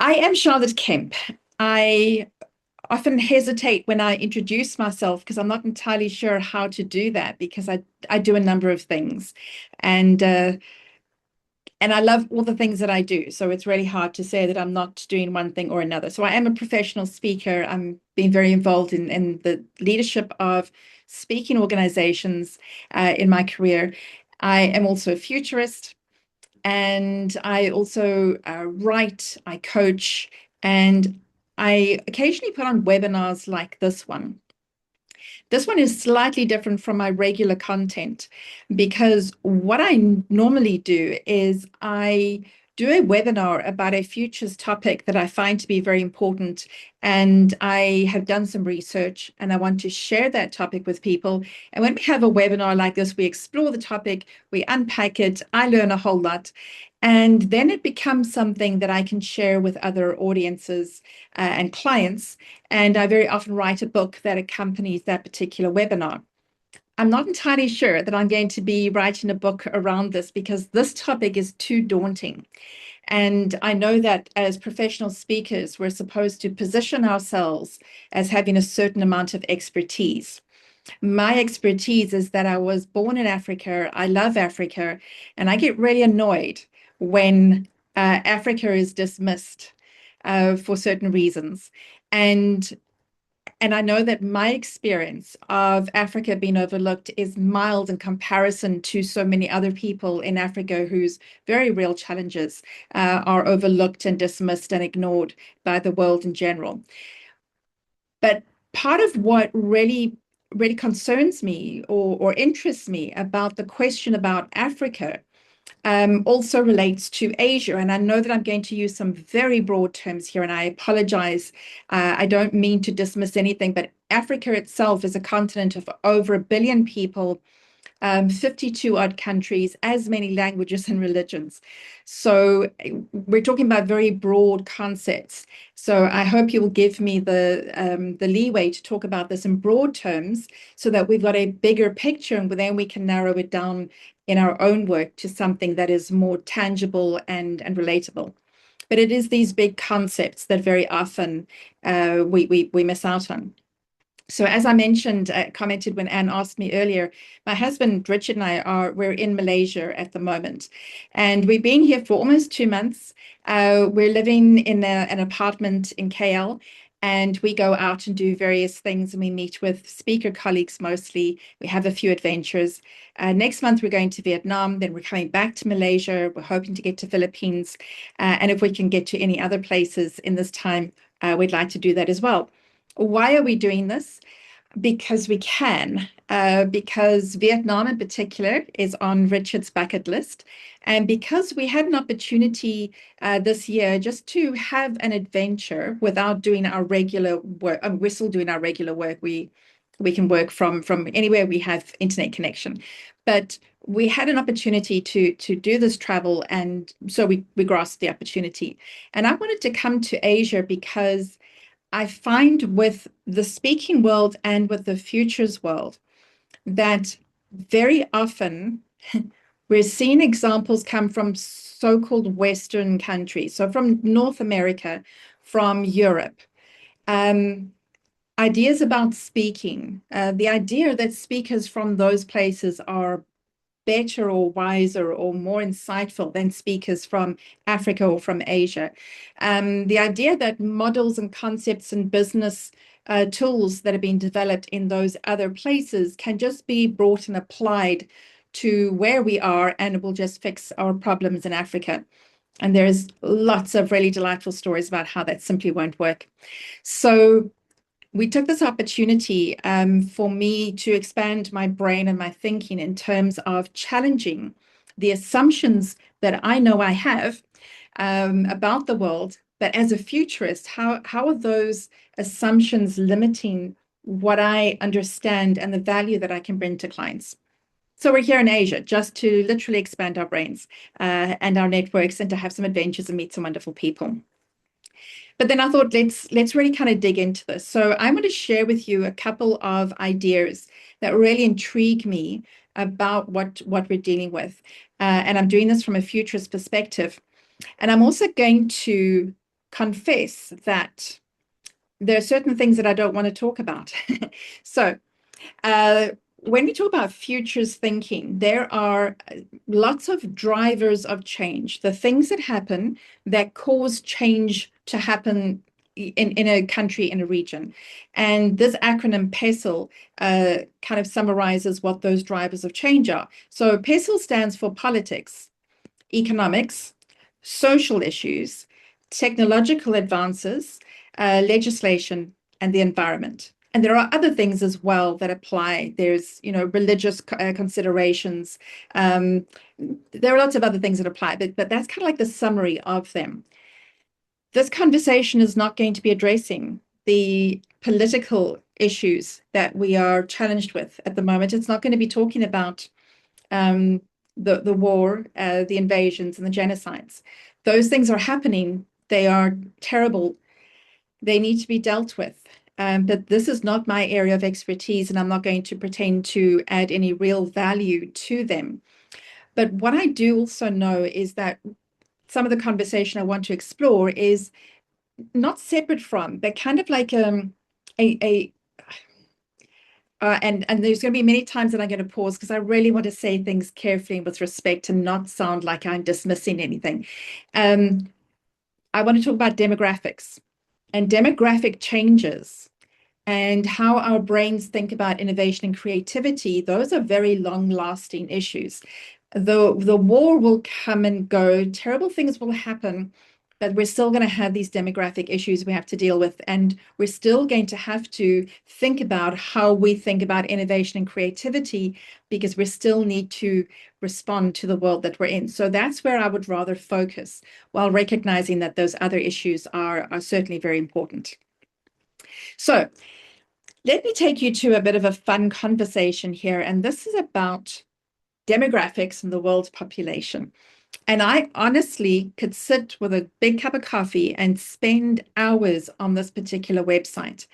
I am Charlotte Kemp. I often hesitate when I introduce myself because I'm not entirely sure how to do that because I do a number of things, and uh, and I love all the things that I do. So it's really hard to say that I'm not doing one thing or another. So I am a professional speaker. I'm being very involved in the leadership of speaking organizations in my career. I am also a futurist. And I also write, I coach, and I occasionally put on webinars like this one. This one is slightly different from my regular content because what I normally do is I do a webinar about a futures topic that I find to be very important. And I have done some research and I want to share that topic with people. And when we have a webinar like this, we explore the topic, we unpack it, I learn a whole lot. And then it becomes something that I can share with other audiences and clients. And I very often write a book that accompanies that particular webinar. I'm not entirely sure that I'm going to be writing a book around this because this topic is too daunting. And I know that as professional speakers, we're supposed to position ourselves as having a certain amount of expertise. My expertise is that I was born in Africa. I love Africa, and I get really annoyed when Africa is dismissed for certain reasons. And and I know that my experience of Africa being overlooked is mild in comparison to so many other people in Africa whose very real challenges are overlooked and dismissed and ignored by the world in general. But part of what really concerns me or interests me about the question about Africa also relates to Asia. And I know that I'm going to use some very broad terms here, and I apologize. I don't mean to dismiss anything, but Africa itself is a continent of over 1 billion people, 52 odd countries, as many languages and religions. So we're talking about very broad concepts. So I hope you will give me the leeway to talk about this in broad terms so that we've got a bigger picture and then we can narrow it down in our own work to something that is more tangible and relatable. But it is these big concepts that very often we miss out on. So as I mentioned, commented when Anne asked me earlier, my husband Richard and we're in Malaysia at the moment, and we've been here for almost 2 months. We're living in an apartment in KL, and we go out and do various things, and we meet with speaker colleagues mostly. We have a few adventures. Next month we're going to Vietnam, then we're coming back to Malaysia. We're hoping to get to Philippines, and if we can get to any other places in this time, we'd like to do that as well. Why are we doing this? Because we can, because Vietnam in particular is on Richard's bucket list. And because we had an opportunity this year just to have an adventure without doing our regular work. We're still doing our regular work. We can work from anywhere we have internet connection. But we had an opportunity to do this travel, and so we grasped the opportunity. And I wanted to come to Asia because I find with the speaking world and with the futures world that very often we're seeing examples come from so-called Western countries, so from North America, from Europe. Um, Ideas about speaking, the idea that speakers from those places are better or wiser or more insightful than speakers from Africa or from Asia. The idea that models and concepts and business tools that have been developed in those other places can just be brought and applied to where we are and it will just fix our problems in Africa. And there's lots of really delightful stories about how that simply won't work. So we took this opportunity for me to expand my brain and my thinking in terms of challenging the assumptions that I know I have about the world. But as a futurist, how are those assumptions limiting what I understand and the value that I can bring to clients? So we're here in Asia just to literally expand our brains and our networks and to have some adventures and meet some wonderful people. But then I thought, let's really kind of dig into this. So I'm going to share with you a couple of ideas that really intrigue me about what we're dealing with. And I'm doing this from a futurist perspective. And I'm also going to confess that there are certain things that I don't want to talk about. So, uh, when we talk about futures thinking, there are lots of drivers of change, the things that happen that cause change to happen in a country, in a region. And this acronym PESTLE kind of summarizes what those drivers of change are. So PESTLE stands for politics, economics, social issues, technological advances, legislation, and the environment. And there are other things as well that apply. There's, religious considerations. Um, there are lots of other things that apply, but that's kind of like the summary of them. This conversation is not going to be addressing the political issues that we are challenged with at the moment. It's not going to be talking about um, the war, the invasions, and the genocides. Those things are happening. They are terrible. They need to be dealt with. But this is not my area of expertise, and I'm not going to pretend to add any real value to them. But what I do also know is that some of the conversation I want to explore is not separate from, but kind of like a and there's going to be many times that I'm going to pause because I really want to say things carefully and with respect and not sound like I'm dismissing anything. Um, I want to talk about demographics and demographic changes and how our brains think about innovation and creativity. Those are very long-lasting issues. The war will come and go, terrible things will happen, but we're still going to have these demographic issues we have to deal with. And we're still going to have to think about how we think about innovation and creativity because we still need to respond to the world that we're in. So that's where I would rather focus while recognizing that those other issues are certainly very important. So let me take you to a bit of a fun conversation here. And this is about demographics and the world's population. And I honestly could sit with a big cup of coffee and spend hours on this particular website.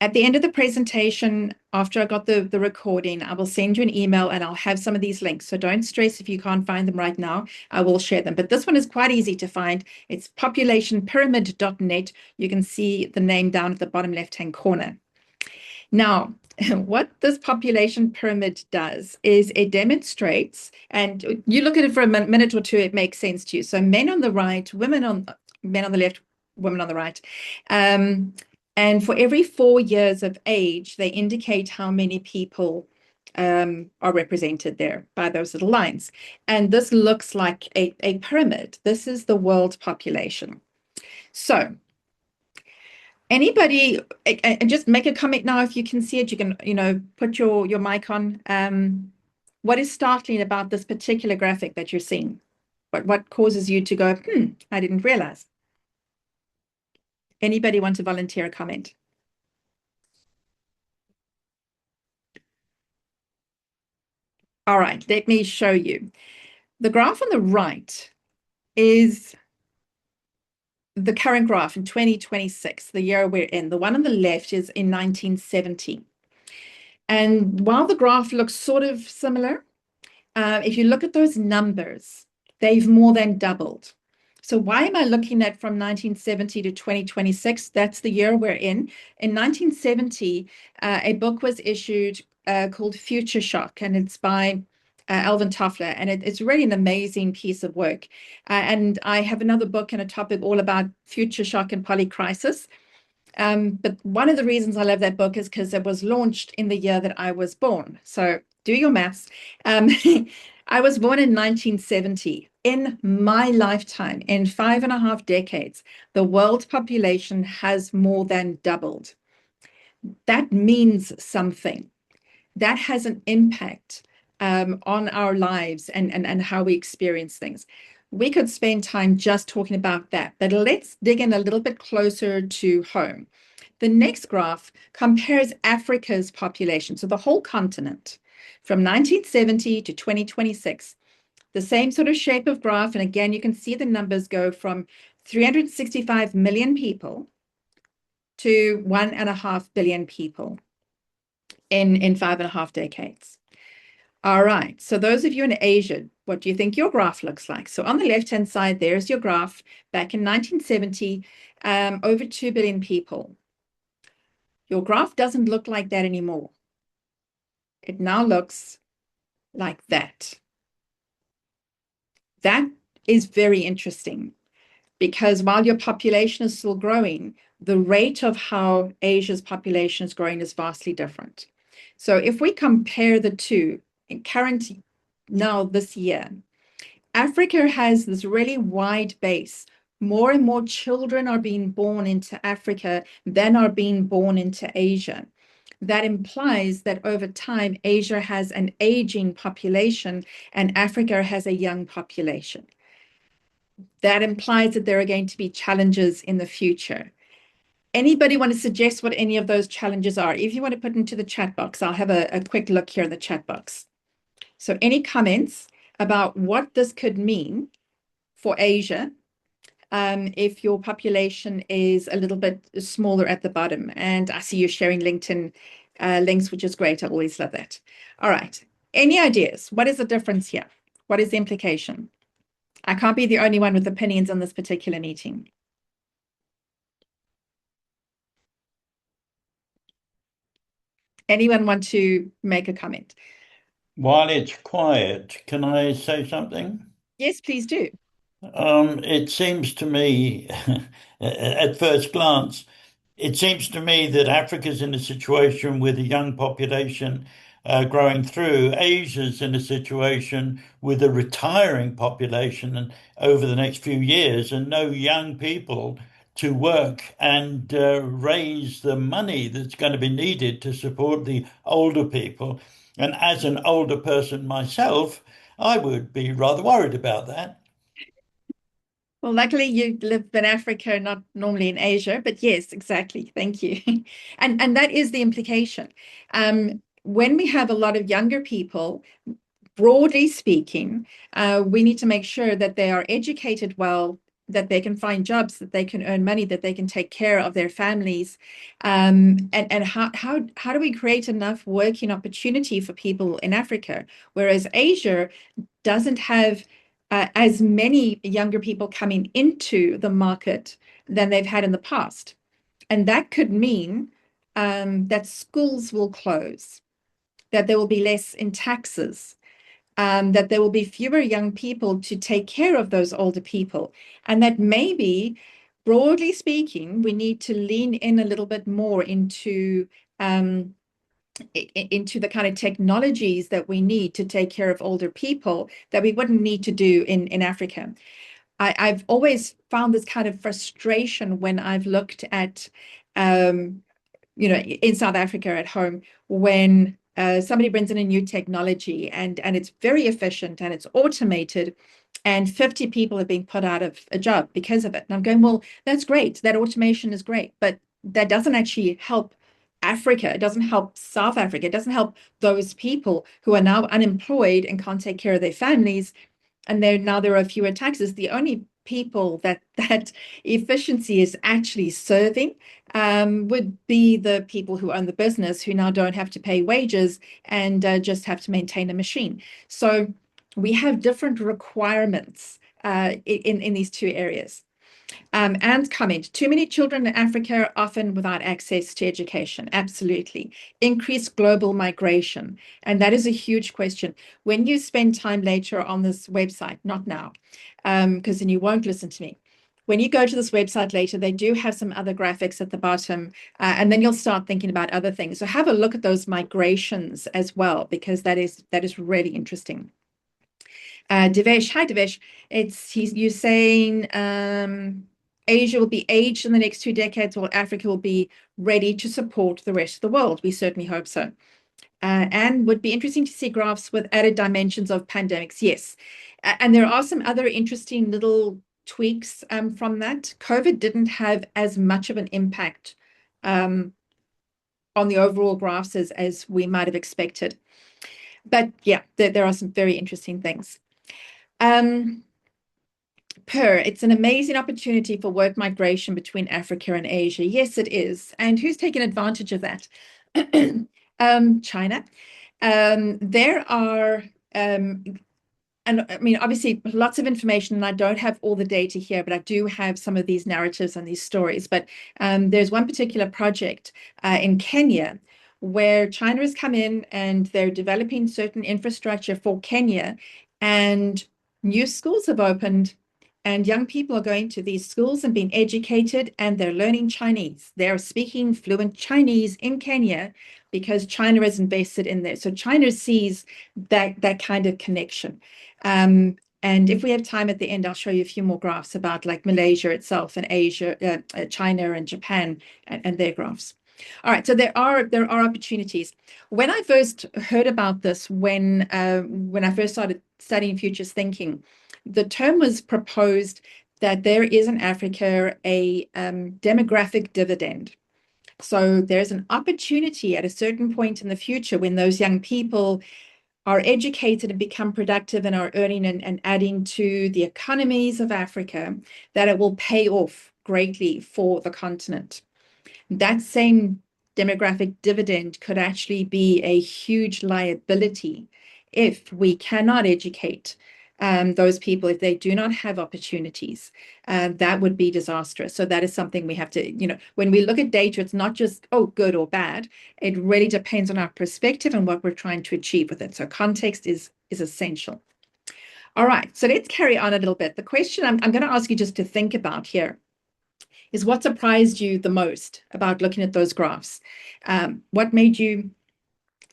At the end of the presentation, after I got the recording, I will send you an email and I'll have some of these links. So don't stress if you can't find them right now. I will share them. But this one is quite easy to find. It's populationpyramid.net. You can see the name down at the bottom left-hand corner. Now, what this population pyramid does is it demonstrates, and you look at it for a minute or two, it makes sense to you. So men on the right, men on the left, women on the right. And for every 4 years of age, they indicate how many people are represented there by those little lines. And this looks like a pyramid. This is the world population. So anybody, and just make a comment now if you can see it. You can, put your mic on. What is startling about this particular graphic that you're seeing? What causes you to go, I didn't realize? Anybody want to volunteer a comment? All right, let me show you. The graph on the right is the current graph in 2026, the year we're in. The one on the left is in 1970. And while the graph looks sort of similar, if you look at those numbers, they've more than doubled. So why am I looking at from 1970 to 2026? That's the year we're in. In 1970, a book was issued called Future Shock, and it's by Alvin Toffler, and it's really an amazing piece of work. And I have another book and a topic all about future shock and polycrisis. But one of the reasons I love that book is because it was launched in the year that I was born. So do your maths. I was born in 1970. In my lifetime, in 5.5 decades, the world population has more than doubled. That means something. That has an impact on our lives and how we experience things. We could spend time just talking about that, but let's dig in a little bit closer to home. The next graph compares Africa's population, so the whole continent, from 1970 to 2026. The same sort of shape of graph, and again, you can see the numbers go from 365 million people to 1.5 billion people in 5.5 decades. All right. So those of you in Asia, what do you think your graph looks like? So on the left-hand side, there's your graph back in 1970, over 2 billion people. Your graph doesn't look like that anymore. It now looks like that. That is very interesting because while your population is still growing, the rate of how Asia's population is growing is vastly different. So if we compare the two in current now this year, Africa has this really wide base. More and more children are being born into Africa than are being born into Asia. That implies that over time, Asia has an aging population and Africa has a young population. That implies that there are going to be challenges in the future. Anybody want to suggest what any of those challenges are? If you want to put into the chat box, I'll have a quick look here in the chat box. So any comments about what this could mean for Asia if your population is a little bit smaller at the bottom? And I see you sharing LinkedIn links, which is great. I always love that. All right. Any ideas? What is the difference here? What is the implication? I can't be the only one with opinions on this particular meeting. Anyone want to make a comment? While it's quiet, can I say something? Yes, please do. It seems to me, at first glance, it seems to me that Africa's in a situation with a young population growing through. Asia's in a situation with a retiring population and over the next few years, and no young people to work and raise the money that's going to be needed to support the older people. And as an older person myself, I would be rather worried about that. Well, luckily you live in Africa, not normally in Asia, but yes, exactly. Thank you. And that is the implication. When we have a lot of younger people, broadly speaking, we need to make sure that they are educated well, that they can find jobs, that they can earn money, that they can take care of their families. And how do we create enough working opportunity for people in Africa? Whereas Asia doesn't have as many younger people coming into the market than they've had in the past. And that could mean that schools will close, that there will be less in taxes, that there will be fewer young people to take care of those older people, and that maybe, broadly speaking, we need to lean in a little bit more into the kind of technologies that we need to take care of older people that we wouldn't need to do in Africa. I've always found this kind of frustration when I've looked at in South Africa at home when somebody brings in a new technology and it's very efficient and it's automated and 50 people have been put out of a job because of it. And I'm going, well, that's great. That automation is great, but that doesn't actually help Africa. It doesn't help South Africa. It doesn't help those people who are now unemployed and can't take care of their families. And there are fewer taxes. The only people that efficiency is actually serving would be the people who own the business who now don't have to pay wages and just have to maintain a machine. So we have different requirements in these two areas. And comment, too many children in Africa are often without access to education. Absolutely. Increased global migration. And that is a huge question. When you spend time later on this website, not now, because then you won't listen to me. When you go to this website later, they do have some other graphics at the bottom, and then you'll start thinking about other things. So have a look at those migrations as well, because that is really interesting. Devesh, hi Devesh. You're saying Asia will be aged in the next 2 decades, while Africa will be ready to support the rest of the world. We certainly hope so. And would be interesting to see graphs with added dimensions of pandemics. Yes. And there are some other interesting little tweaks from that. COVID didn't have as much of an impact on the overall graphs as we might have expected. But yeah, there are some very interesting things. It's an amazing opportunity for work migration between Africa and Asia. Yes, it is. And who's taken advantage of that? China. There are and I mean, obviously, lots of information, and I don't have all the data here, but I do have some of these narratives and these stories. But there's one particular project in Kenya where China has come in and they're developing certain infrastructure for Kenya, and new schools have opened, and young people are going to these schools and being educated, and they're learning Chinese. They're speaking fluent Chinese in Kenya because China is invested in there. So China sees that kind of connection. And if we have time at the end, I'll show you a few more graphs about like Malaysia itself and Asia, China and Japan and their graphs. All right, so there are opportunities. When I first heard about this, when I first started studying futures thinking, the term was proposed that there is in Africa a demographic dividend. So there's an opportunity at a certain point in the future when those young people are educated and become productive and are earning and adding to the economies of Africa, that it will pay off greatly for the continent. That same demographic dividend could actually be a huge liability if we cannot educate those people, if they do not have opportunities. That would be disastrous. So that is something we have to, when we look at data, it's not just, oh, good or bad. It really depends on our perspective and what we're trying to achieve with it. So context is essential. All right, so let's carry on a little bit. The question I'm going to ask you just to think about here is what surprised you the most about looking at those graphs? What made you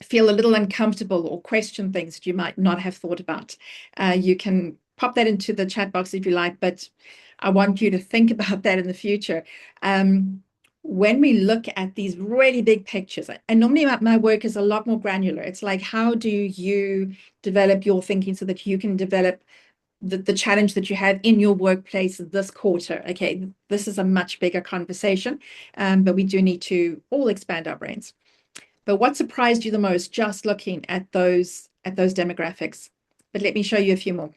feel a little uncomfortable or question things that you might not have thought about? You can pop that into the chat box if you like, but I want you to think about that in the future. When we look at these really big pictures, and normally my work is a lot more granular. It's like, how do you develop your thinking so that you can develop the challenge that you have in your workplace this quarter? Okay, this is a much bigger conversation, but we do need to all expand our brains. But what surprised you the most just looking at those demographics? But let me show you a few more.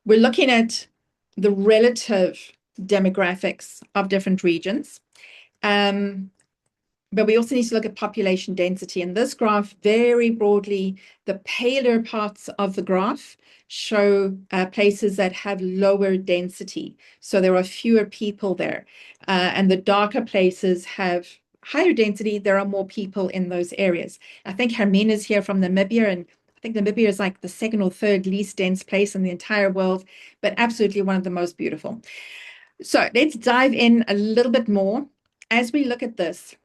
We're looking at the relative demographics of different regions. But we also need to look at population density. And this graph, very broadly, the paler parts of the graph show places that have lower density. So there are fewer people there. And the darker places have higher density. There are more people in those areas. I think Hermine is here from Namibia, and I think Namibia is like the second or third least dense place in the entire world, but absolutely one of the most beautiful. So let's dive in a little bit more. As we look at this,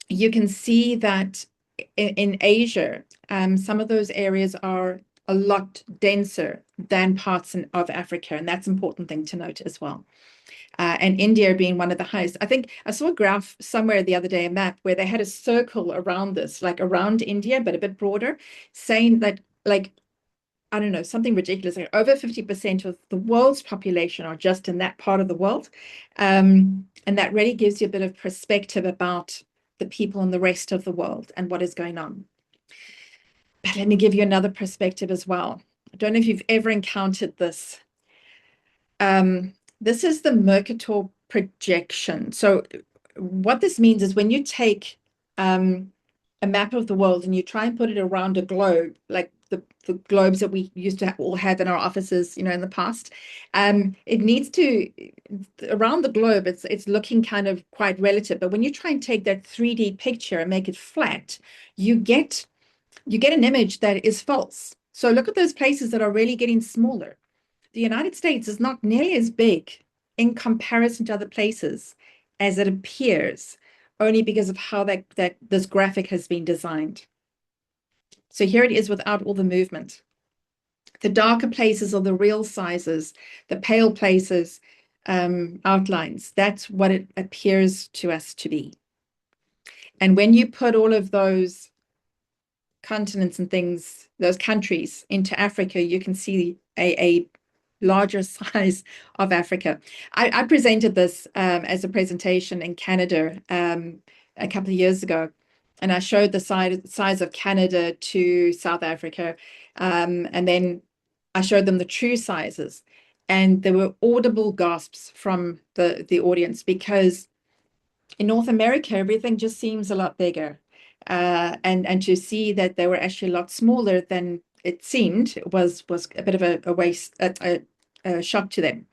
you can see that in Asia, some of those areas are a lot denser than parts of Africa, and that's an important thing to note as well. And India being one of the highest. I think I saw a graph somewhere the other day, a map, where they had a circle around this, like around India, but a bit broader, saying that, like, I don't know, something ridiculous, like over 50% of the world's population are just in that part of the world. And that really gives you a bit of perspective about the people in the rest of the world and what is going on. But let me give you another perspective as well. I don't know if you've ever encountered this. This is the Mercator projection. So what this means is when you take a map of the world and you try and put it around a globe, like the globes that we used to all have in our offices, in the past, it needs to, around the globe, it's looking kind of quite relative. But when you try and take that 3D picture and make it flat, you get an image that is false. So look at those places that are really getting smaller. The United States is not nearly as big in comparison to other places as it appears, only because of how this graphic has been designed. So here it is without all the movement. The darker places are the real sizes, the pale places, outlines. That's what it appears to us to be. And when you put all of those continents and things, those countries into Africa, you can see a larger size of Africa. I presented this as a presentation in Canada a couple of years ago, and I showed the size of Canada to South Africa, and then I showed them the true sizes, and there were audible gasps from the audience, because in North America, everything just seems a lot bigger. and to see that they were actually a lot smaller than it seemed was a bit of a waste, a shock to them.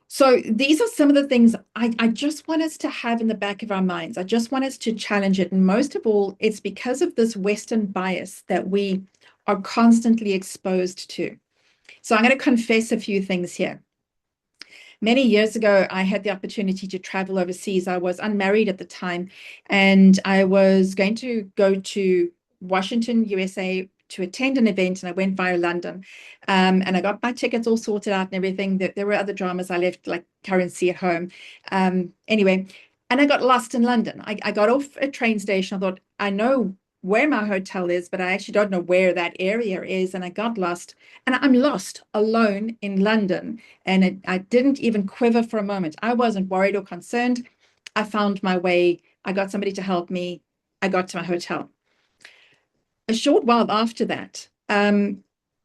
So these are some of the things I just want us to have in the back of our minds. I just want us to challenge it. And most of all, it's because of this Western bias that we are constantly exposed to. So I'm going to confess a few things here. Many years ago, I had the opportunity to travel overseas. I was unmarried at the time, and I was going to go to Washington, USA, to attend an event, and I went via London. And I got my tickets all sorted out and everything. There were other dramas. I left like currency at home. Anyway, and I got lost in London. I got off a train station. I thought, I know where my hotel is, but I actually don't know where that area is. And I got lost, and I'm lost alone in London. And I didn't even quiver for a moment. I wasn't worried or concerned. I found my way. I got somebody to help me. I got to my hotel. A short while after that,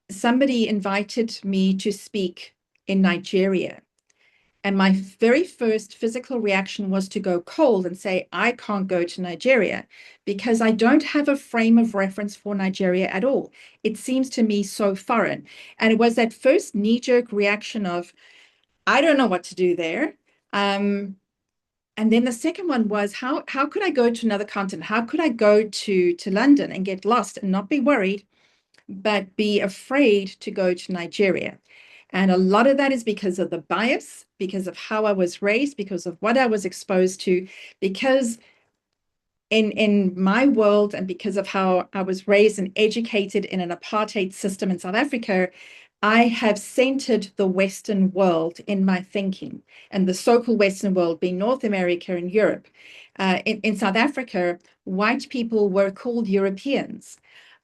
somebody invited me to speak in Nigeria. And my very first physical reaction was to go cold and say, I can't go to Nigeria because I don't have a frame of reference for Nigeria at all. It seems to me so foreign. And it was that first knee-jerk reaction of, I don't know what to do there. And then the second one was, how could I go to another continent? How could I go to London and get lost and not be worried, but be afraid to go to Nigeria? And a lot of that is because of the bias, because of how I was raised, because of what I was exposed to, because in my world and because of how I was raised and educated in an apartheid system in South Africa, I have centered the Western world in my thinking, and the so-called Western world being North America and Europe. In South Africa, white people were called Europeans.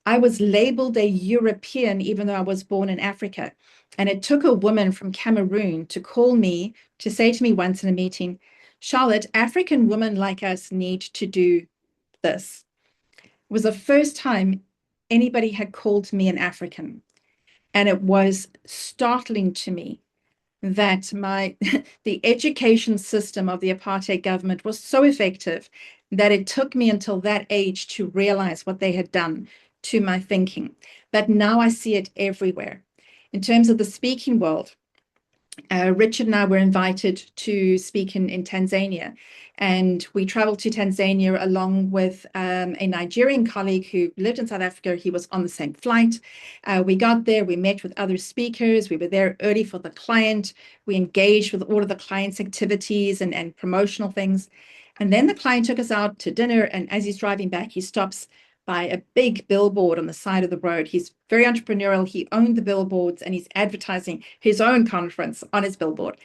I was labeled a European, even though I was born in Africa. And it took a woman from Cameroon to call me to say to me once in a meeting, Charlotte, African women like us need to do this. It was the first time anybody had called me an African. And it was startling to me that the education system of the apartheid government was so effective that it took me until that age to realize what they had done to my thinking. But now I see it everywhere. In terms of the speaking world, Richard and I were invited to speak in Tanzania. And we traveled to Tanzania along with a Nigerian colleague who lived in South Africa. He was on the same flight. We got there, we met with other speakers. We were there early for the client. We engaged with all of the client's activities and promotional things. And then the client took us out to dinner. And as he's driving back, he stops by a big billboard on the side of the road. He's very entrepreneurial. He owned the billboards and he's advertising his own conference on his billboard.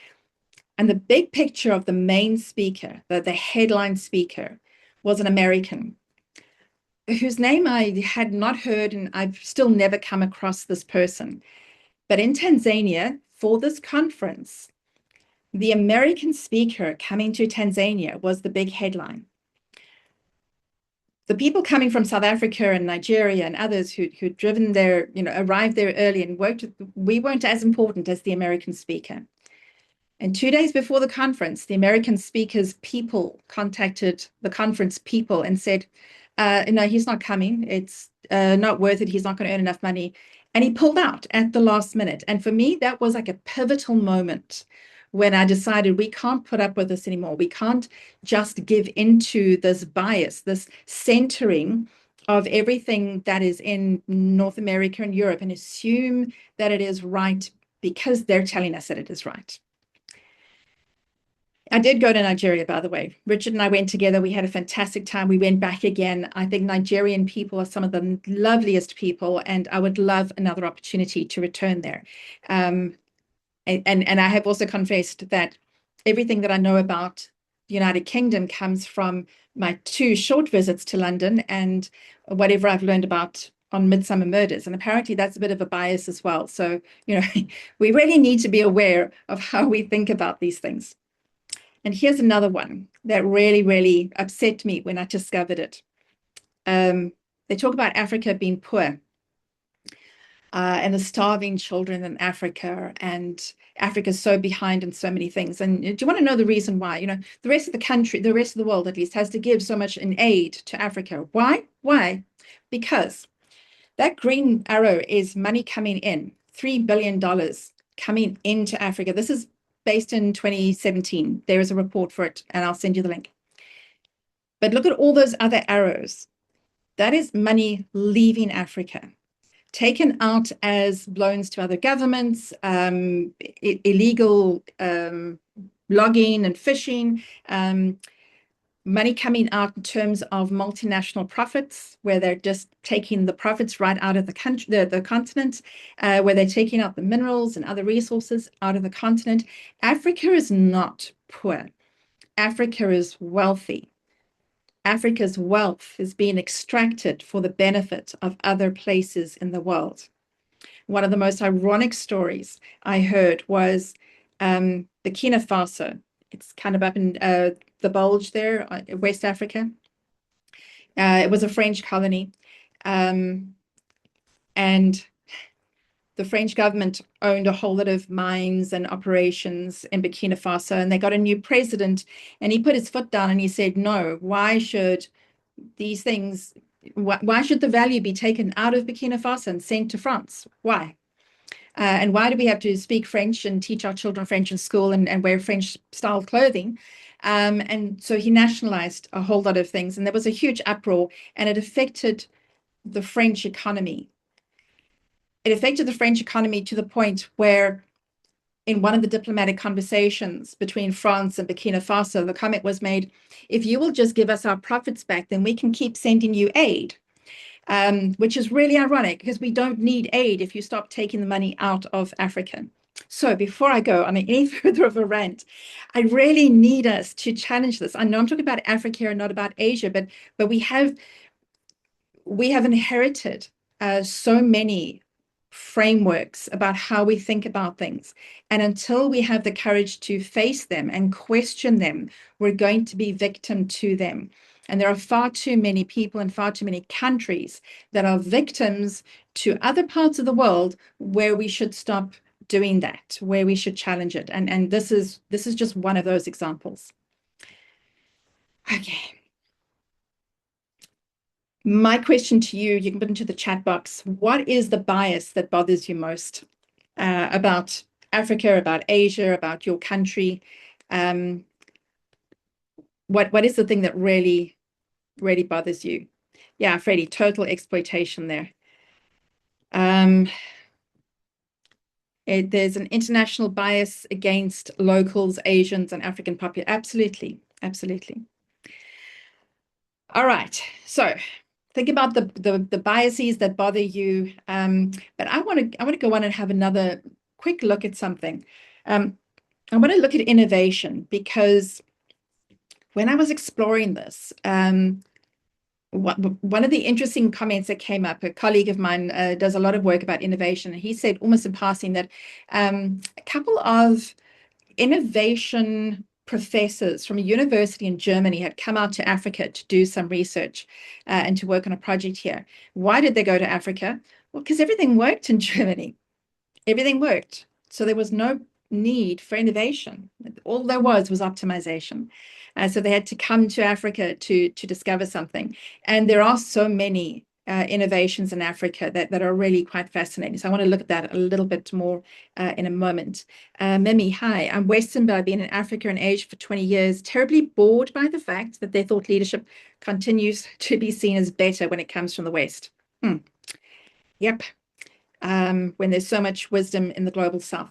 And the big picture of the main speaker, the headline speaker, was an American whose name I had not heard, and I've still never come across this person. But in Tanzania, for this conference, the American speaker coming to Tanzania was the big headline. The people coming from South Africa and Nigeria and others who'd driven there, arrived there early and worked, we weren't as important as the American speaker. And 2 days before the conference, the American speaker's people contacted the conference people and said, no, he's not coming. It's not worth it. He's not going to earn enough money. And he pulled out at the last minute. And for me, that was like a pivotal moment when I decided we can't put up with this anymore. We can't just give into this bias, this centering of everything that is in North America and Europe and assume that it is right because they're telling us that it is right. I did go to Nigeria, by the way. Richard and I went together. We had a fantastic time. We went back again. I think Nigerian people are some of the loveliest people, and I would love another opportunity to return there. And I have also confessed that everything that I know about the United Kingdom comes from my 2 short visits to London and whatever I've learned about on Midsummer Murders. And apparently that's a bit of a bias as well. So, we really need to be aware of how we think about these things. And here's another one that really, really upset me when I discovered it. They talk about Africa being poor and the starving children in Africa. And Africa's so behind in so many things. And do you want to know the reason why? The rest of the country, the rest of the world at least, has to give so much in aid to Africa. Why? Why? Because that green arrow is money coming in, $3 billion coming into Africa. This is based in 2017. There is a report for it, and I'll send you the link. But look at all those other arrows. That is money leaving Africa, taken out as loans to other governments, illegal logging and fishing, money coming out in terms of multinational profits, where they're just taking the profits right out of the country, the continent, where they're taking out the minerals and other resources out of the continent. Africa is not poor. Africa is wealthy. Africa's wealth is being extracted for the benefit of other places in the world. One of the most ironic stories I heard was Burkina Faso. It's kind of up in the bulge there, West Africa. It was a French colony. And the French government owned a whole lot of mines and operations in Burkina Faso, and they got a new president, and he put his foot down and he said, no, why should these things, why should the value be taken out of Burkina Faso and sent to France? Why? And why do we have to speak French and teach our children French in school and wear French style clothing? And so he nationalized a whole lot of things, and there was a huge uproar, and it affected the French economy. It affected the French economy to the point where, in one of the diplomatic conversations between France and Burkina Faso, the comment was made, if you will just give us our profits back, then we can keep sending you aid, which is really ironic because we don't need aid if you stop taking the money out of Africa. So before I go on any further of a rant, I really need us to challenge this. I know I'm talking about Africa and not about Asia, but we have inherited so many frameworks about how we think about things. And until we have the courage to face them and question them, we're going to be victim to them. And there are far too many people and far too many countries that are victims to other parts of the world where we should stop doing that, where we should challenge it. And this is just one of those examples. Okay. My question to you, you can put into the chat box, what is the bias that bothers you most about Africa, about Asia, about your country? What is the thing that really, really bothers you? Yeah, Freddie, total exploitation there. There's an international bias against locals, Asians, and African population. Absolutely, absolutely. All right, so think about the biases that bother you. But I want to go on and have another quick look at something. I want to look at innovation, because when I was exploring this, one of the interesting comments that came up, a colleague of mine does a lot of work about innovation, and he said almost in passing that a couple of innovation professors from a university in Germany had come out to Africa to do some research and to work on a project here. Why did they go to Africa? Well, because everything worked in Germany. Everything worked. So there was no need for innovation. All there was optimization. So they had to come to Africa to discover something. And there are so many innovations in Africa that are really quite fascinating. So I want to look at that a little bit more in a moment. Mimi, hi, I'm Western, but I've been in Africa and Asia for 20 years, terribly bored by the fact that their thought leadership continues to be seen as better when it comes from the West. Yep. When there's so much wisdom in the global South.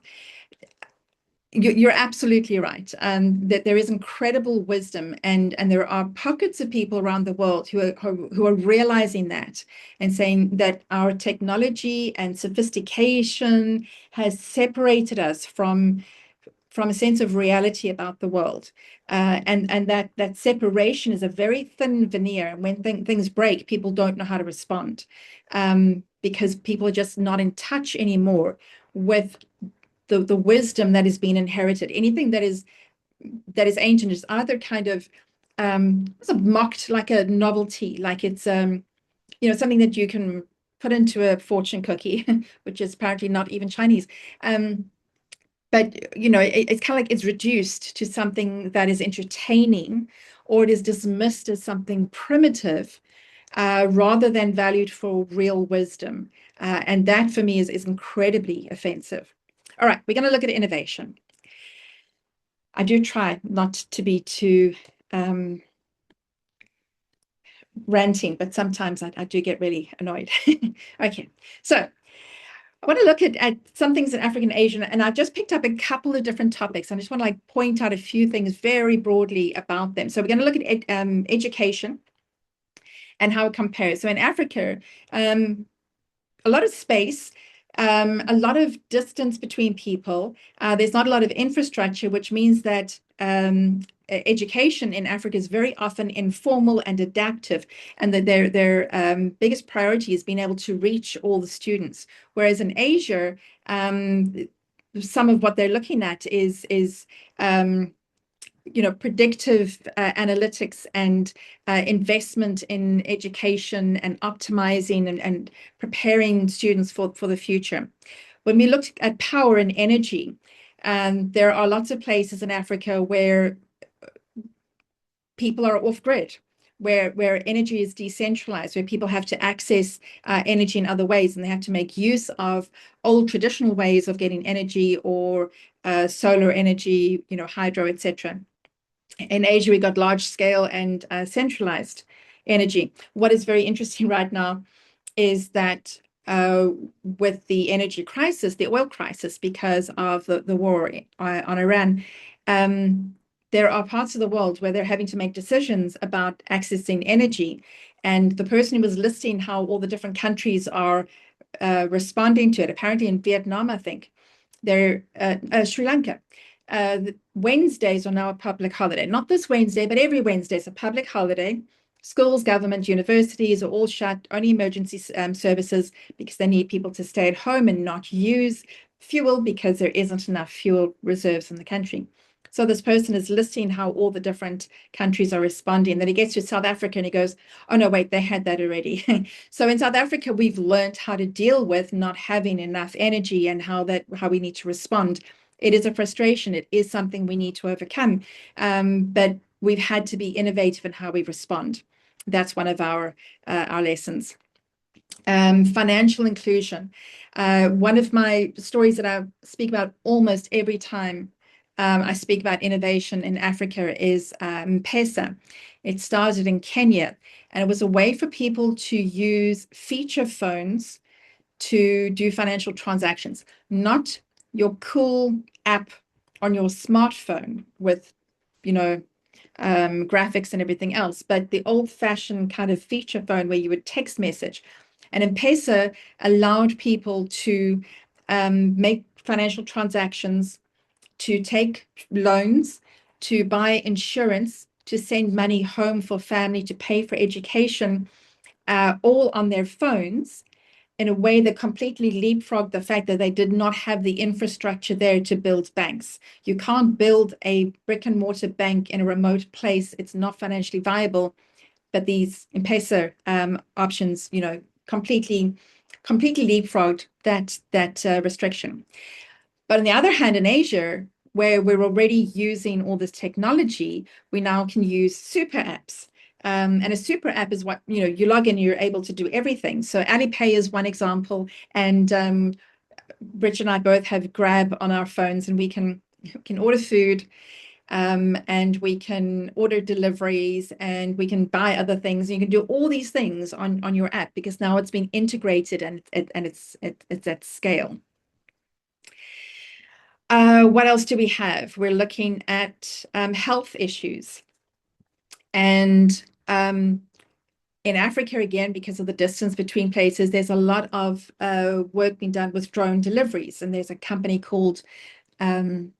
You're absolutely right. That there is incredible wisdom, and there are pockets of people around the world who are realizing that and saying that our technology and sophistication has separated us from a sense of reality about the world, and that separation is a very thin veneer. And when things break, people don't know how to respond, because people are just not in touch anymore with the wisdom that has been inherited. Anything that is ancient is either kind of mocked like a novelty, like it's something that you can put into a fortune cookie, which is apparently not even Chinese. but it's kind of like it's reduced to something that is entertaining, or it is dismissed as something primitive, rather than valued for real wisdom. And that for me is incredibly offensive. All right, we're going to look at innovation. I do try not to be too ranting, but sometimes I do get really annoyed. Okay, so I want to look at some things in African Asian, and I've just picked up a couple of different topics. I just want to like point out a few things very broadly about them. So we're going to look at education and how it compares. So in Africa, a lot of space, a lot of distance between people. There's not a lot of infrastructure, which means that education in Africa is very often informal and adaptive, and that their biggest priority is being able to reach all the students. Whereas in Asia, some of what they're looking at is predictive analytics and investment in education and optimizing and preparing students for the future. When we look at power and energy, there are lots of places in Africa where people are off grid, where energy is decentralized, where people have to access energy in other ways, and they have to make use of old traditional ways of getting energy, or solar energy, hydro, etc. In Asia, we got large scale and centralized energy. What is very interesting right now is that with the energy crisis, the oil crisis, because of the war on Iran, there are parts of the world where they're having to make decisions about accessing energy. And the person who was listing how all the different countries are responding to it, apparently in Vietnam, I think, they're Sri Lanka. Wednesdays are now a public holiday. Not this Wednesday, but every Wednesday is a public holiday. Schools, government, universities are all shut, only emergency services, because they need people to stay at home and not use fuel because there isn't enough fuel reserves in the country. So this person is listing how all the different countries are responding. Then he gets to South Africa and he goes, oh, no, wait, they had that already. So in South Africa, we've learned how to deal with not having enough energy and how we need to respond. It is a frustration. It is something we need to overcome. But we've had to be innovative in how we respond. That's one of our lessons. Financial inclusion. One of my stories that I speak about almost every time I speak about innovation in Africa is M-Pesa. It started in Kenya, and it was a way for people to use feature phones to do financial transactions, not your cool app on your smartphone with, graphics and everything else, but the old-fashioned kind of feature phone where you would text message. And M-Pesa allowed people to make financial transactions, to take loans, to buy insurance, to send money home for family, to pay for education, all on their phones, in a way that completely leapfrogged the fact that they did not have the infrastructure there to build banks. You can't build a brick and mortar bank in a remote place. It's not financially viable. But these M-Pesa options, completely leapfrogged that restriction. But on the other hand, in Asia, where we're already using all this technology, we now can use super apps. And a super app is what, you log in, you're able to do everything. So Alipay is one example. And Rich and I both have Grab on our phones, and we can order food, and we can order deliveries, and we can buy other things. You can do all these things on your app because now it's been integrated, and it's at scale. What else do we have? We're looking at health issues. And in Africa, again, because of the distance between places, there's a lot of work being done with drone deliveries. And there's a company called, the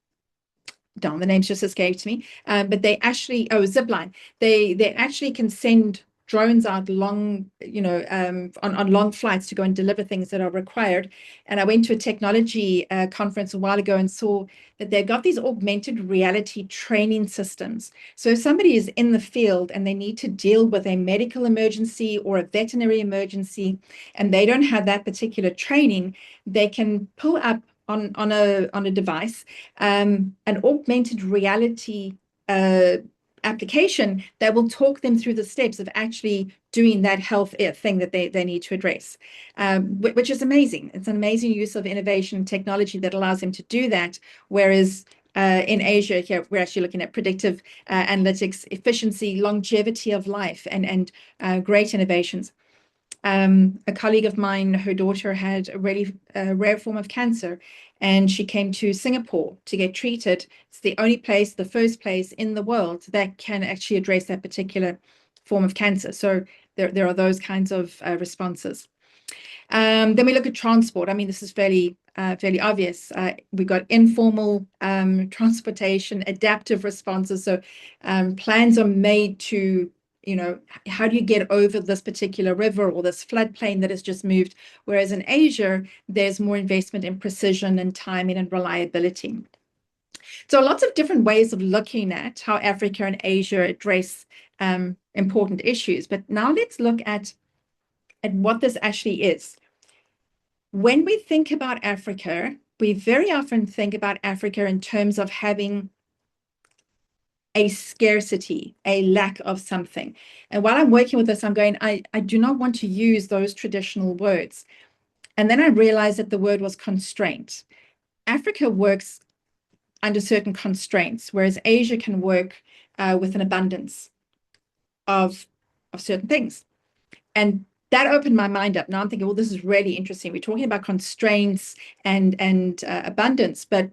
name's just escaped me, but they actually, Zipline, they actually can send drones out long, on long flights to go and deliver things that are required. And I went to a technology conference a while ago and saw that they've got these augmented reality training systems. So if somebody is in the field and they need to deal with a medical emergency or a veterinary emergency, and they don't have that particular training, they can pull up on a device, an augmented reality uh, application that will talk them through the steps of actually doing that health thing that they need to address, which is amazing. It's an amazing use of innovation and technology that allows them to do that. Whereas in Asia, here we're actually looking at predictive analytics, efficiency, longevity of life, and great innovations. A colleague of mine, her daughter had a really rare form of cancer, and she came to Singapore to get treated. It's the only place, the first place in the world that can actually address that particular form of cancer. So there are those kinds of responses. Then we look at transport. I mean, this is fairly obvious. We've got informal transportation, adaptive responses. So plans are made to, how do you get over this particular river or this floodplain that has just moved? Whereas in Asia, there's more investment in precision and timing and reliability. So lots of different ways of looking at how Africa and Asia address important issues. But now let's look at what this actually is. When we think about Africa, we very often think about Africa in terms of having a scarcity, a lack of something. And while I'm working with this, I'm going, I do not want to use those traditional words. And then I realized that the word was constraint. Africa works under certain constraints, whereas Asia can work with an abundance of certain things. And that opened my mind up. Now I'm thinking, well, this is really interesting. We're talking about constraints and abundance, but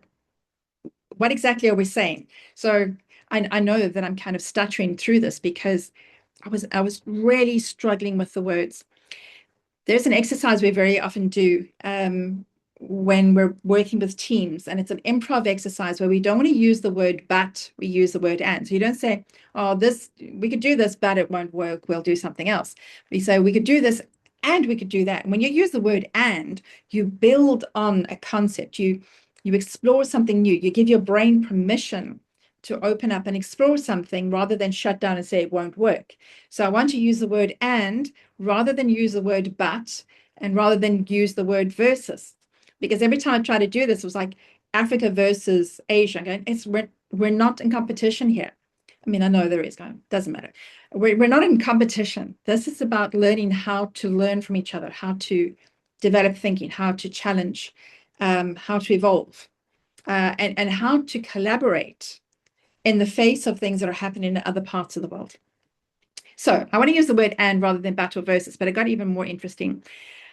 what exactly are we saying? So I know that I'm kind of stuttering through this because I was really struggling with the words. There's an exercise we very often do when we're working with teams, and it's an improv exercise where we don't want to use the word but, we use the word and. So you don't say, oh, we could do this, but it won't work, we'll do something else. We say we could do this and we could do that. And when you use the word and, you build on a concept, you explore something new, you give your brain permission to open up and explore something rather than shut down and say it won't work. So I want to use the word and rather than use the word but, and rather than use the word versus. Because every time I try to do this, it was like Africa versus Asia. I'm going, we're not in competition here. I mean, I know there is, doesn't matter. We're not in competition. This is about learning how to learn from each other, how to develop thinking, how to challenge, how to evolve, and how to collaborate in the face of things that are happening in other parts of the world. So I want to use the word and rather than but or versus, but it got even more interesting.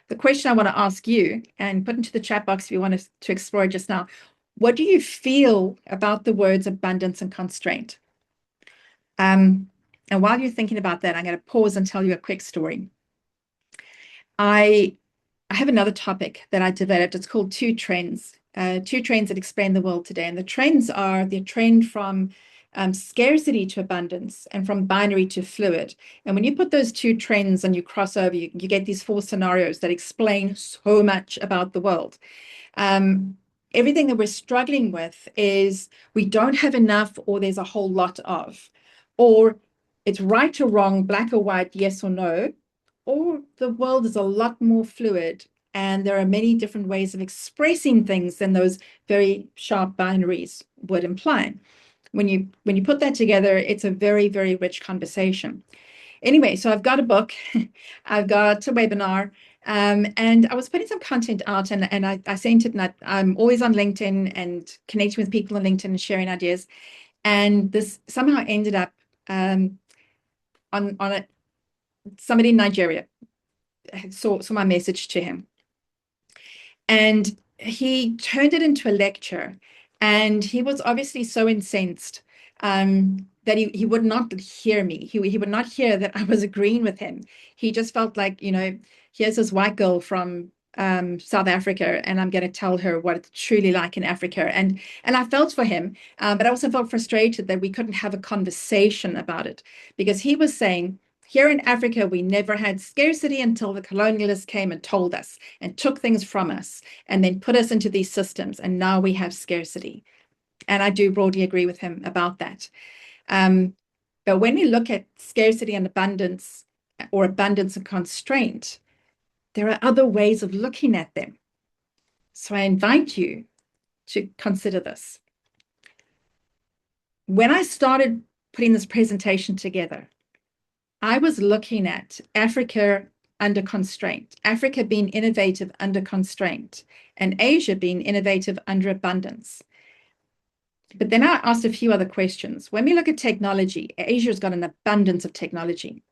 The question I want to ask you, and put into the chat box if you want to explore just now, what do you feel about the words abundance and constraint? And while you're thinking about that, I'm going to pause and tell you a quick story. I have another topic that I developed. It's called two trends that explain the world today. And the trends are the trend from scarcity to abundance and from binary to fluid. And when you put those two trends and you cross over, you get these four scenarios that explain so much about the world. Everything that we're struggling with is we don't have enough, or there's a whole lot of, or it's right or wrong, black or white, yes or no, or the world is a lot more fluid and there are many different ways of expressing things than those very sharp binaries would imply. When you put that together, it's a very, very rich conversation. Anyway, so I've got a book, I've got a webinar, and I was putting some content out and I sent it, and I'm always on LinkedIn and connecting with people on LinkedIn and sharing ideas. And this somehow ended up on somebody in Nigeria saw my message to him. And he turned it into a lecture. And he was obviously so incensed that he would not hear me. He would not hear that I was agreeing with him. He just felt like, here's this white girl from South Africa, and I'm going to tell her what it's truly like in Africa. And I felt for him, but I also felt frustrated that we couldn't have a conversation about it, because he was saying, here in Africa, we never had scarcity until the colonialists came and told us and took things from us and then put us into these systems. And now we have scarcity. And I do broadly agree with him about that. But when we look at scarcity and abundance, or abundance and constraint, there are other ways of looking at them. So I invite you to consider this. When I started putting this presentation together, I was looking at Africa under constraint, Africa being innovative under constraint, and Asia being innovative under abundance. But then I asked a few other questions. When we look at technology, Asia's got an abundance of technology.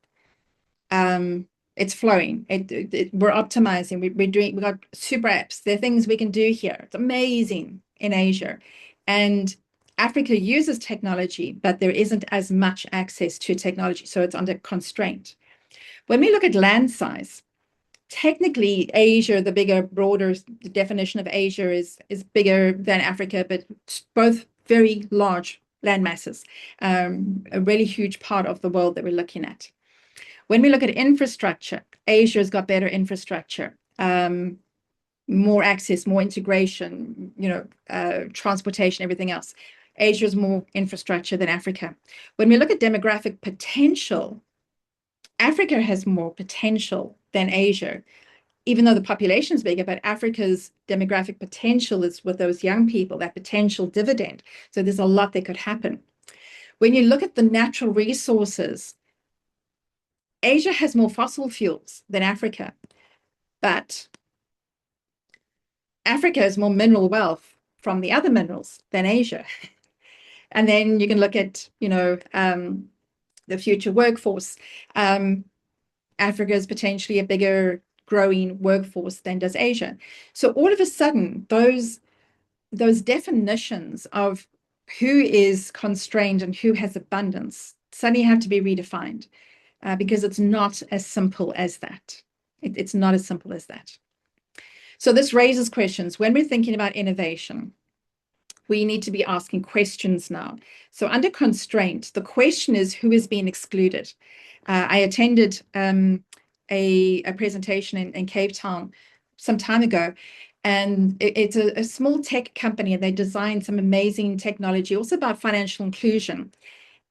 It's flowing. We're optimizing. We've got super apps. There are things we can do here. It's amazing in Asia. And Africa uses technology, but there isn't as much access to technology. So it's under constraint. When we look at land size, technically Asia, the bigger, broader definition of Asia is bigger than Africa, but both very large land masses, a really huge part of the world that we're looking at. When we look at infrastructure, Asia's got better infrastructure, more access, more integration, transportation, everything else. Asia's more infrastructure than Africa. When we look at demographic potential, Africa has more potential than Asia, even though the population is bigger, but Africa's demographic potential is with those young people, that potential dividend. So there's a lot that could happen. When you look at the natural resources, Asia has more fossil fuels than Africa, but Africa has more mineral wealth from the other minerals than Asia. And then you can look at, the future workforce. Africa is potentially a bigger growing workforce than does Asia. So all of a sudden, those definitions of who is constrained and who has abundance suddenly have to be redefined. Because it's not as simple as that. It's not as simple as that. So this raises questions. When we're thinking about innovation, we need to be asking questions now. So under constraint, the question is who is being excluded? I attended a presentation in Cape Town some time ago, and it's a small tech company, and they designed some amazing technology, also about financial inclusion.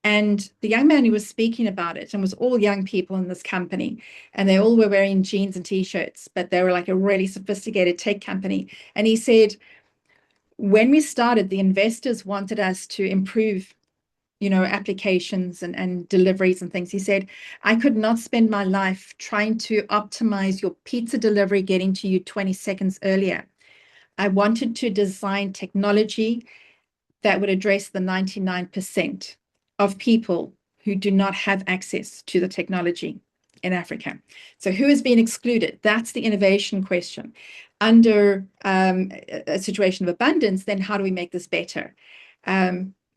And the young man who was speaking about it, and was all young people in this company, and they all were wearing jeans and t-shirts, but they were like a really sophisticated tech company. And he said, when we started, the investors wanted us to improve, applications and deliveries and things. He said, I could not spend my life trying to optimize your pizza delivery getting to you 20 seconds earlier. I wanted to design technology that would address the 99% of people who do not have access to the technology in Africa. So who is being excluded? That's the innovation question. Under a situation of abundance, then how do we make this better?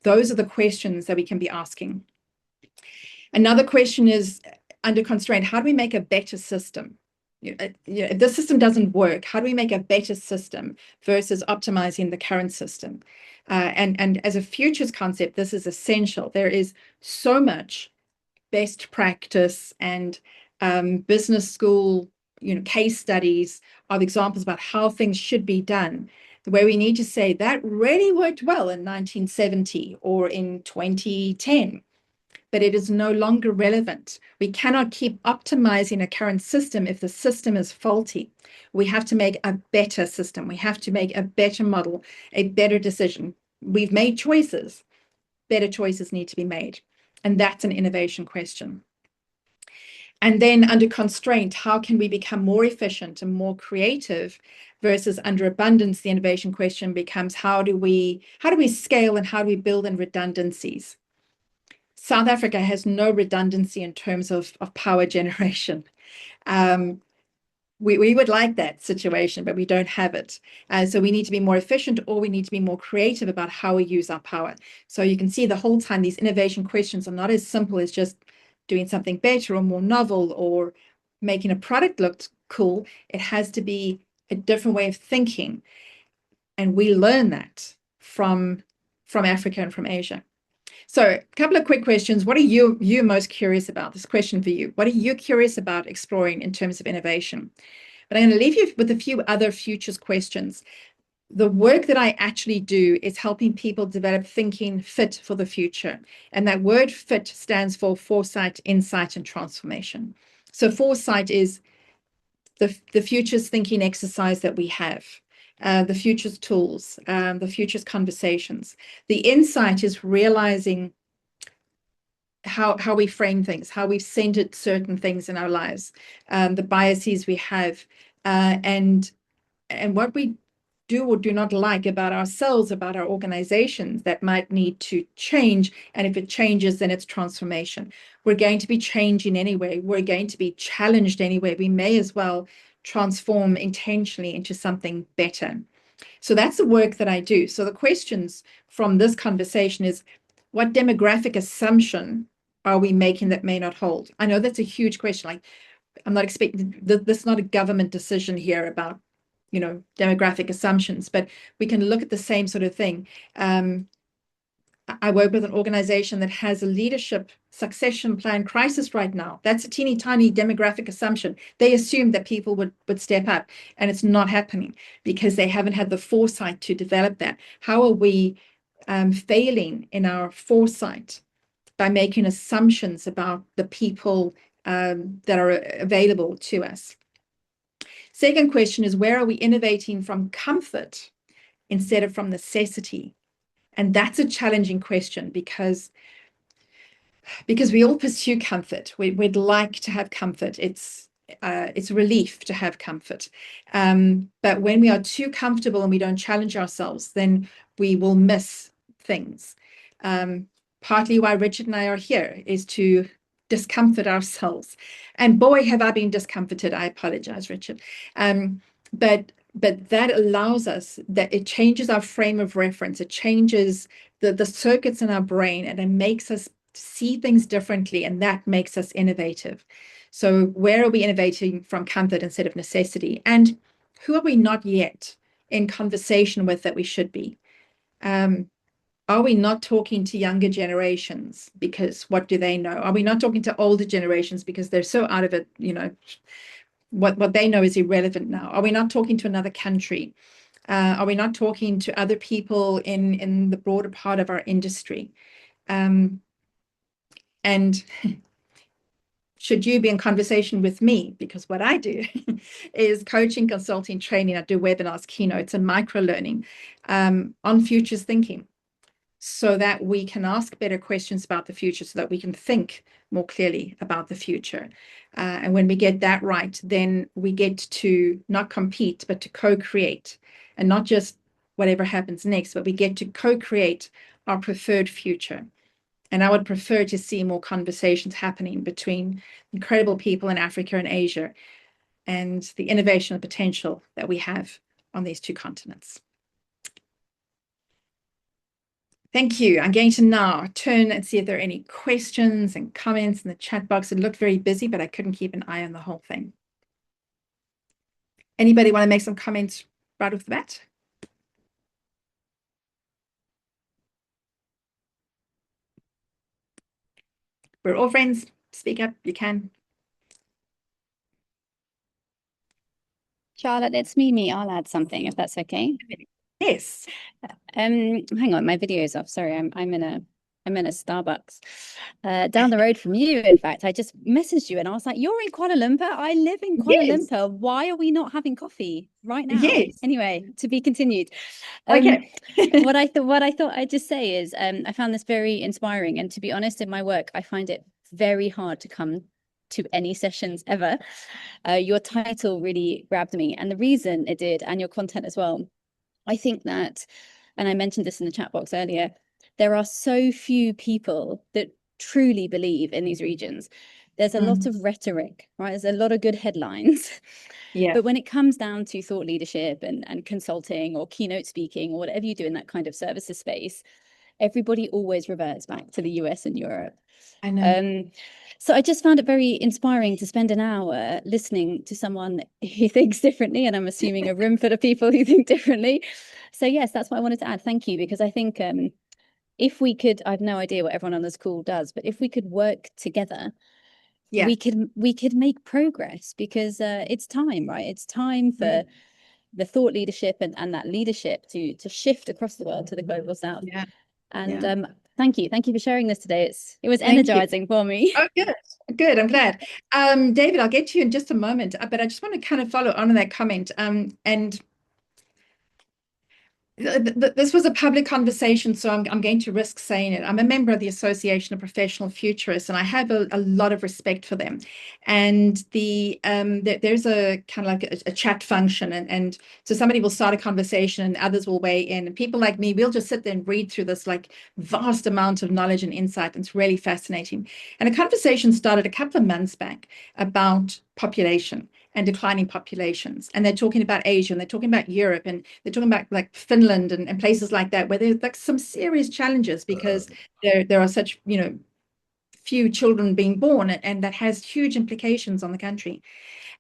Those are the questions that we can be asking. Another question is, under constraint, how do we make a better system? If the system doesn't work, how do we make a better system versus optimizing the current system? And as a futures concept, this is essential. There is so much best practice and business school, case studies of examples about how things should be done, where we need to say that really worked well in 1970 or in 2010. But it is no longer relevant. We cannot keep optimizing a current system if the system is faulty. We have to make a better system. We have to make a better model, a better decision. We've made choices. Better choices need to be made. And that's an innovation question. And then under constraint, how can we become more efficient and more creative versus under abundance? The innovation question becomes, how do we scale and how do we build in redundancies? South Africa has no redundancy in terms of power generation. We would like that situation, but we don't have it. So we need to be more efficient, or we need to be more creative about how we use our power. So you can see the whole time these innovation questions are not as simple as just doing something better or more novel or making a product look cool. It has to be a different way of thinking. And we learn that from Africa and from Asia. So a couple of quick questions. What are you most curious about? This question for you. What are you curious about exploring in terms of innovation? But I'm going to leave you with a few other futures questions. The work that I actually do is helping people develop thinking fit for the future. And that word fit stands for foresight, insight, and transformation. So foresight is the futures thinking exercise that we have. the future's tools, the future's conversations. The insight is realizing how we frame things, how we've centered certain things in our lives, the biases we have, and what we do or do not like about ourselves, about our organizations that might need to change. And if it changes, then it's transformation. We're going to be changing anyway. We're going to be challenged anyway. We may as well transform intentionally into something better. So that's the work that I do. So the questions from this conversation is, what demographic assumption are we making that may not hold? I know that's a huge question. Like, I'm not expecting this is not a government decision here about, demographic assumptions, but we can look at the same sort of thing. I work with an organization that has a leadership succession plan crisis right now. That's a teeny tiny demographic assumption. They assumed that people would step up, and it's not happening because they haven't had the foresight to develop that. How are we failing in our foresight by making assumptions about the people that are available to us? Second question is, where are we innovating from comfort instead of from necessity? And that's a challenging question because we all pursue comfort. We'd like to have comfort. It's a relief to have comfort. But when we are too comfortable and we don't challenge ourselves, then we will miss things. Partly why Richard and I are here is to discomfort ourselves. And boy, have I been discomforted. I apologize, Richard. But that allows us, that it changes our frame of reference. It changes the circuits in our brain, and it makes us see things differently, and that makes us innovative. So where are we innovating from comfort instead of necessity? And who are we not yet in conversation with that we should be? Are we not talking to younger generations because what do they know? Are we not talking to older generations because they're so out of it, what they know is irrelevant now? Are we not talking to another country? Are we not talking to other people in the broader part of our industry? And should you be in conversation with me? Because what I do is coaching, consulting, training. I do webinars, keynotes, and micro learning on futures thinking, so that we can ask better questions about the future, so that we can think more clearly about the future. And when we get that right, then we get to not compete, but to co-create, and not just whatever happens next, but we get to co-create our preferred future. And I would prefer to see more conversations happening between incredible people in Africa and Asia, and the innovation and potential that we have on these two continents. Thank you. I'm going to now turn and see if there are any questions and comments in the chat box. It looked very busy, but I couldn't keep an eye on the whole thing. Anybody want to make some comments right off the bat? We're all friends. Speak up. You can. Charlotte, it's me. I'll add something if that's okay. Yes. Hang on, my video is off. Sorry, I'm in a Starbucks down the road from you. In fact, I just messaged you and I was like, "You're in Kuala Lumpur. I live in Kuala Yes. Lumpur. Why are we not having coffee right now?" Yes. Anyway, to be continued. Okay. what I thought I'd just say is, I found this very inspiring, and to be honest, in my work, I find it very hard to come to any sessions ever. Your title really grabbed me, and the reason it did, and your content as well. I think that, and I mentioned this in the chat box earlier, there are so few people that truly believe in these regions. There's a lot of rhetoric, right? There's a lot of good headlines. Yeah. But when it comes down to thought leadership and consulting or keynote speaking or whatever you do in that kind of services space, everybody always reverts back to the US and Europe. I know. So I just found it very inspiring to spend an hour listening to someone who thinks differently, and I'm assuming a room full of people who think differently. So yes, that's what I wanted to add. Thank you, because I think if we could, I've no idea what everyone on this call does, but if we could work together, Yeah. we could make progress, because it's time, right? It's time for the thought leadership and that leadership to shift across the world to the global south. Yeah. And thank you for sharing this today. It was energizing for me. Oh, good. I'm glad. David, I'll get to you in just a moment, but I just want to kind of follow on that comment. And This was a public conversation, so I'm going to risk saying it. I'm a member of the Association of Professional Futurists, and I have a lot of respect for them. And there's a kind of like a chat function, and so somebody will start a conversation, and others will weigh in. And people like me, we'll just sit there and read through this like vast amount of knowledge and insight. And it's really fascinating. And a conversation started a couple of months back about population and declining populations. And they're talking about Asia, and they're talking about Europe, and they're talking about like Finland and places like that, where there's like some serious challenges because there are such, few children being born, and that has huge implications on the country.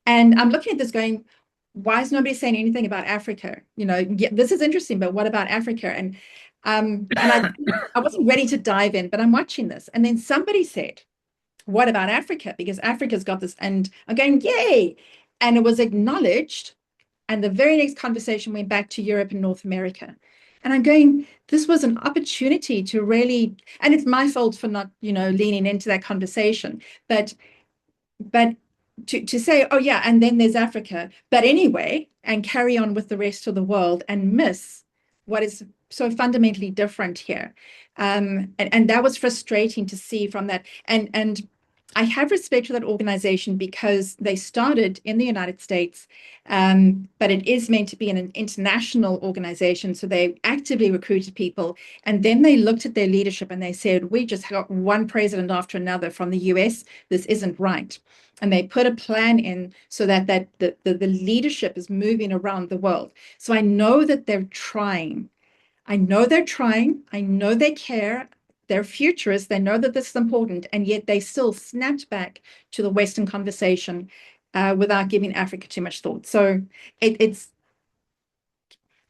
And I'm looking at this going, why is nobody saying anything about Africa? Yeah, this is interesting, but what about Africa? And I wasn't ready to dive in, but I'm watching this. And then somebody said, what about Africa? Because Africa's got this, and I'm going, yay. And it was acknowledged. And the very next conversation went back to Europe and North America. And I'm going, this was an opportunity to really, and it's my fault for not, leaning into that conversation. But to say, oh yeah, and then there's Africa. But anyway, and carry on with the rest of the world and miss what is so fundamentally different here. And that was frustrating to see from that. And I have respect for that organization because they started in the United States, but it is meant to be an international organization. So they actively recruited people. And then they looked at their leadership and they said, we just got one president after another from the US. This isn't right. And they put a plan in so that the leadership is moving around the world. So I know that they're trying. I know they're trying. I know they care. They're futurists. They know that this is important, and yet they still snapped back to the Western conversation without giving Africa too much thought. So it's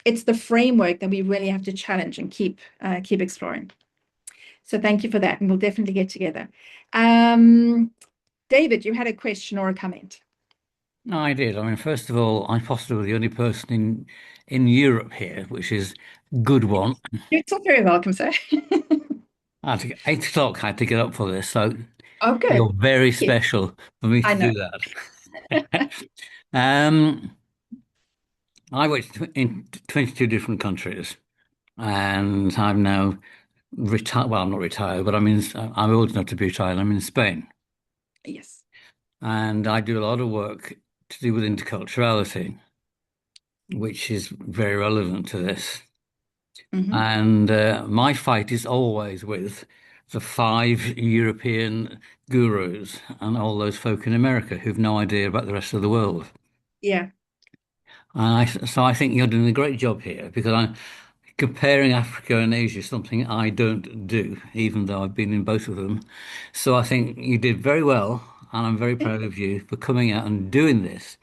the framework that we really have to challenge and keep exploring. So thank you for that, and we'll definitely get together. David, you had a question or a comment? No, I did. I mean, first of all, I'm possibly the only person in Europe here, which is a good one. You're so very welcome, sir. I had to 8 o'clock. I had to get up for this, so Oh, good. you're very Yes, special for me I to know. do that. Um, I worked in 22 different countries, and I'm now retired. Well, I'm not retired, but I'm old enough to be retired. I'm in Spain, Yes. and I do a lot of work to do with interculturality, which is very relevant to this. Hmm. And my fight is always with the five European gurus and all those folk in America who've no idea about the rest of the world. Yeah. So I think you're doing a great job here because I'm comparing Africa and Asia is something I don't do, even though I've been in both of them. So I think you did very well, and I'm very proud of you for coming out and doing this.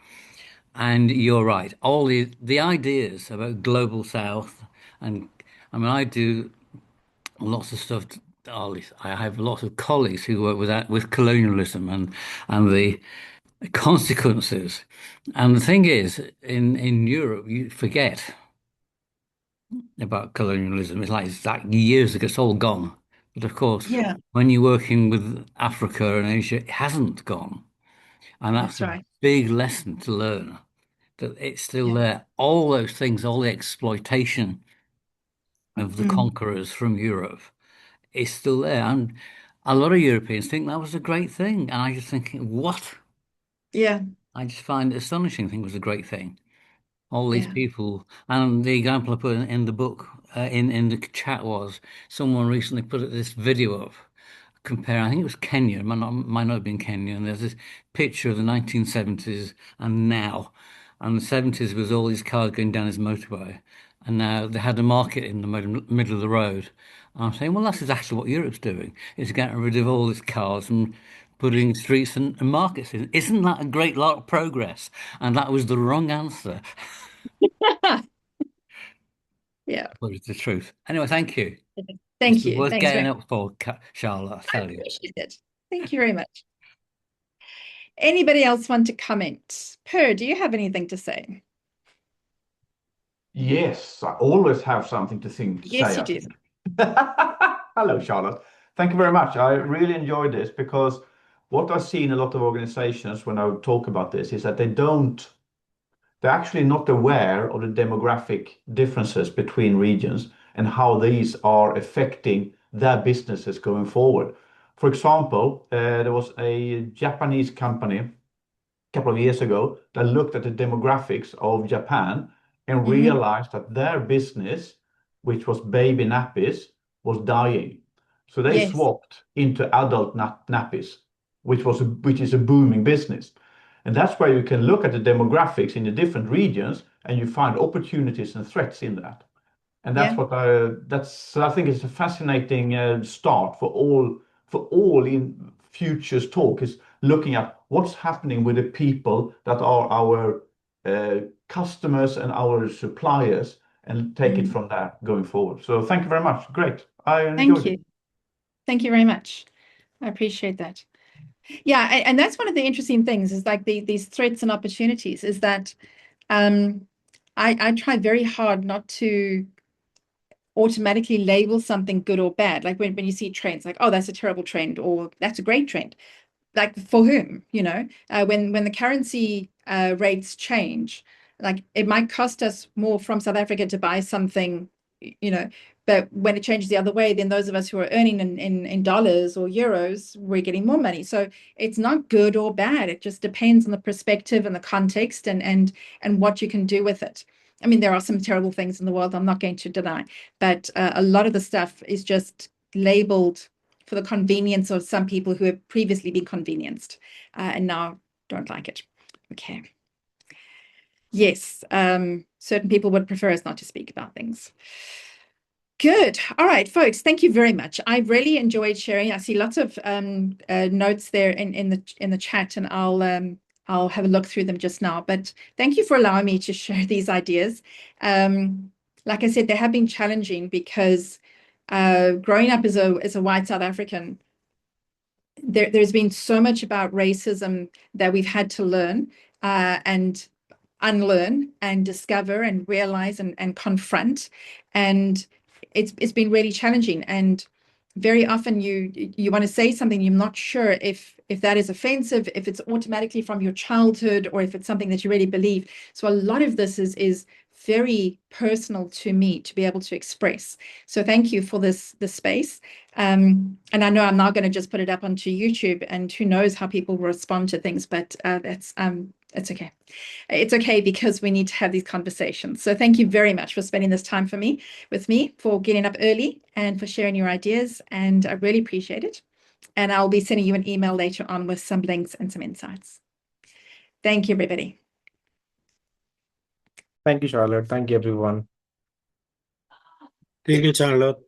And you're right, all the ideas about global South, and I mean I do lots of stuff. I have lots of colleagues who work with that, with colonialism and the consequences. And the thing is, in Europe, you forget about colonialism. It's like years ago, it's all gone. But of course, Yeah, when you're working with Africa and Asia, it hasn't gone. And that's that's a right. big lesson to learn, that it's still Yeah. there. All those things, all the exploitation of the Mm. conquerors from Europe is still there. And a lot of Europeans think that was a great thing. And I just think, what? Yeah. I just find it astonishing. Think it was a great thing. All these Yeah. people, and the example I put in the book, in the chat was someone recently put this video up comparing. I think it was Kenya, might not have been Kenya, and there's this picture of the 1970s and now, and the 70s was all these cars going down this motorway, and now they had a market in the middle of the road. And I'm saying, well, that's exactly what Europe's doing. It's getting rid of all these cars and putting streets and markets in. Isn't that a great lot of progress? And that was the wrong answer. Yeah. But it's the truth. Anyway, thank you. It's Thank you. worth Thanks getting very much. up for, Charlotte, I I tell you. appreciate it. Thank you very much. Anybody else want to comment? Per, do you have anything to say? Yes, I always have something to Yes, say, you I do. think. Hello, Charlotte. Thank you very much. I really enjoyed this because what I see in a lot of organizations when I talk about this is that they don't they're actually not aware of the demographic differences between regions and how these are affecting their businesses going forward. For example, there was a Japanese company a couple of years ago that looked at the demographics of Japan and realized that their business, which was baby nappies, was dying. So they Yes. swapped into adult nappies, which is a booming business. And that's where you can look at the demographics in the different regions and you find opportunities and threats in that. And that's Yeah. so I think it's a fascinating start for all in futures talk is looking at what's happening with the people that are our customers and our suppliers and take it from there going forward. So thank you very much. Great. I Thank enjoyed it. you. Thank you very much. I appreciate that. Yeah, and that's one of the interesting things is like these threats and opportunities is that I try very hard not to automatically label something good or bad. Like when you see trends, like, oh, that's a terrible trend or that's a great trend. Like for whom, when the currency rates change, like it might cost us more from South Africa to buy something, but when it changes the other way, then those of us who are earning in dollars or euros, we're getting more money. So it's not good or bad. It just depends on the perspective and the context and what you can do with it. I mean, there are some terrible things in the world, I'm not going to deny, but a lot of the stuff is just labeled for the convenience of some people who have previously been convenienced and now don't like it. Okay. Yes, certain people would prefer us not to speak about things. Good. All right, folks, thank you very much. I really enjoyed sharing. I see lots of notes there in the chat, and I'll have a look through them just now. But thank you for allowing me to share these ideas. Like I said, they have been challenging because growing up as a white South African, there's been so much about racism that we've had to learn and unlearn and discover and realize and confront. And it's been really challenging. And very often you want to say something, you're not sure if that is offensive, if it's automatically from your childhood, or if it's something that you really believe. So a lot of this is very personal to me to be able to express. So thank you for this space. And I know I'm not going to just put it up onto YouTube, and who knows how people will respond to things, but it's okay. It's okay because we need to have these conversations. So thank you very much for spending this time with me, for getting up early and for sharing your ideas. And I really appreciate it. And I'll be sending you an email later on with some links and some insights. Thank you, everybody. Thank you, Charlotte. Thank you, everyone. Thank you, Charlotte.